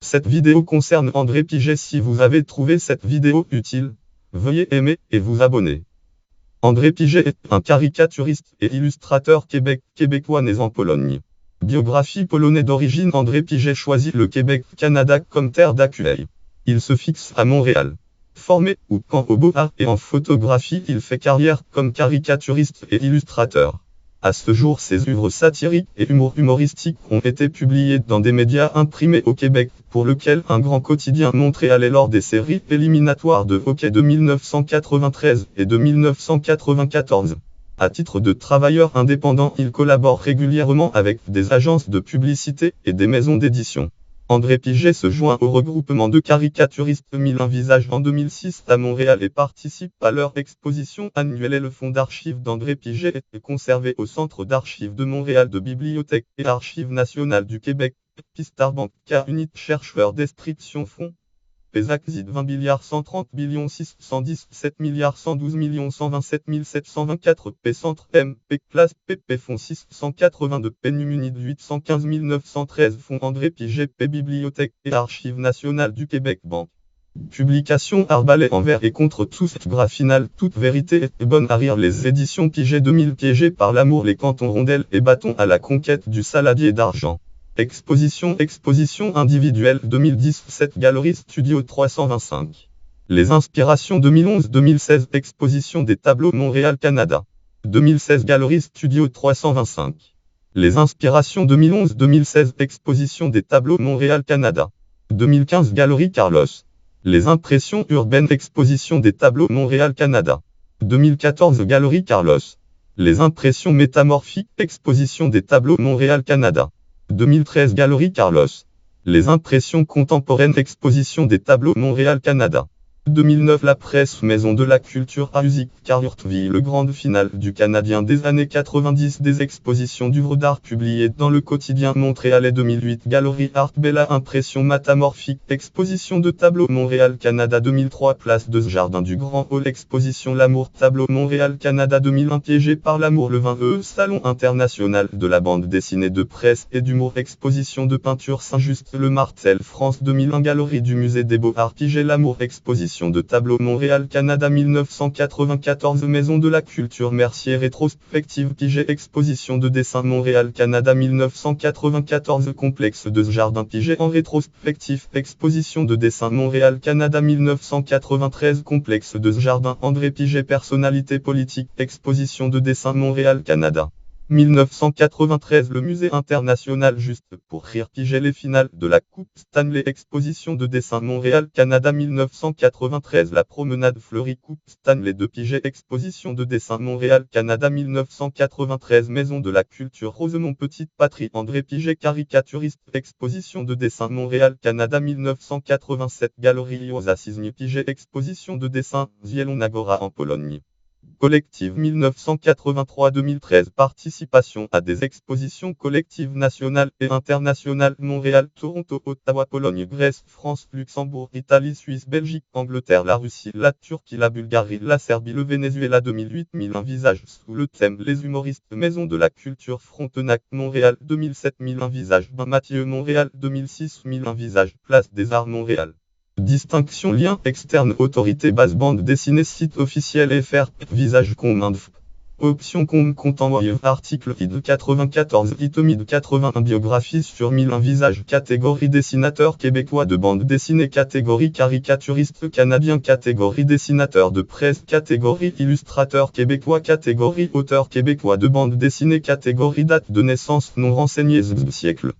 Cette vidéo concerne André Piget. Si vous avez trouvé cette vidéo utile, veuillez aimer et vous abonner. André Piget est un caricaturiste et illustrateur québécois né en Pologne. Biographie polonais d'origine. André Piget choisit le Québec, Canada comme terre d'accueil. Il se fixe à Montréal. Formé ou camp aux beaux-arts et en photographie, il fait carrière comme caricaturiste et illustrateur. À ce jour, ses œuvres satiriques et humoristiques ont été publiées dans des médias imprimés au Québec, pour lequel un grand quotidien montréalais lors des séries éliminatoires de hockey de 1993 et de 1994. À titre de travailleur indépendant, il collabore régulièrement avec des agences de publicité et des maisons d'édition. André Piget se joint au regroupement de caricaturistes 1001 Visages en 2006 à Montréal et participe à leur exposition annuelle. Le fonds d'archives d'André Piget est conservé au Centre d'archives de Montréal de Bibliothèque et Archives nationales du Québec, Pistarbank, K-Unit, chercheur description fonds. PESACZID 20 130 617 112 127 724 P Centre M P Classe PP Fonds 682 P Numunid 815 913 Fonds André Piget P Bibliothèque et Archives nationales du Québec Banque. Publication Arbalait envers et contre tous. Graphinal toute vérité est bonne à rire. Les éditions Piget 2000. Piégé par l'amour, les cantons rondelles et bâtons à la conquête du saladier d'argent. Exposition individuelle 2017 Galerie Studio 325. Les inspirations 2011-2016 Exposition des tableaux Montréal Canada. 2016 Galerie Studio 325. Les inspirations 2011-2016 Exposition des tableaux Montréal Canada. 2015 Galerie Carlos. Les impressions urbaines Exposition des tableaux Montréal Canada. 2014 Galerie Carlos. Les impressions métamorphiques Exposition des tableaux Montréal Canada. 2013 Galerie Carlos. Les impressions contemporaines Exposition des tableaux Montréal Canada. 2009 La Presse Maison de la Culture à Usyk, Carletonville. Le grande finale du Canadien des années 90. Des expositions d'œuvres d'art publiées dans le quotidien montréalais. 2008 Galerie Art Bella Impression métamorphique Exposition de tableaux Montréal Canada. 2003 Place de Jardin du Grand Hall Exposition L'amour tableau Montréal Canada. 2001 Piégé par l'amour le 20 Salon international de la bande dessinée de presse et d'humour Exposition de peinture Saint-Just le Martel France. 2001 Galerie du Musée des Beaux-Arts Piget l'amour Exposition de tableaux Montréal Canada 1994 Maison de la Culture Mercier rétrospective Piget Exposition de dessin Montréal Canada 1994 Complexe de Jardin Piget en rétrospective Exposition de dessin Montréal Canada 1993 Complexe de Jardin André Piget Personnalité politique Exposition de dessin Montréal Canada 1993 Le Musée international Juste pour rire Piget les finales de la Coupe Stanley Exposition de dessin Montréal Canada 1993 La promenade fleurie Coupe Stanley de Piget Exposition de dessin Montréal Canada 1993 Maison de la Culture Rosemont Petite Patrie André Piget caricaturiste Exposition de dessin Montréal Canada 1987 Galerie aux Assises Piget Exposition de dessin Zielon Agora en Pologne. Collective 1983-2013 Participation à des expositions collectives nationales et internationales Montréal, Toronto, Ottawa, Pologne, Grèce, France, Luxembourg, Italie, Suisse, Belgique, Angleterre, la Russie, la Turquie, la Bulgarie, la Serbie, le Venezuela 2008 1001 visages sous le thème Les humoristes Maison de la Culture Frontenac Montréal 2007 1001 visages Mathieu Montréal 2006 1001 visages Place des Arts Montréal. Distinction lien externe autorité base bande dessinée site officiel FR visage Comminf. Option com compte envoyé article ID 94 itomide 81 biographie sur 1001 visages catégorie dessinateur québécois de bande dessinée catégorie caricaturiste canadien catégorie dessinateur de presse catégorie illustrateur québécois catégorie auteur québécois de bande dessinée catégorie date de naissance non renseignée siècle.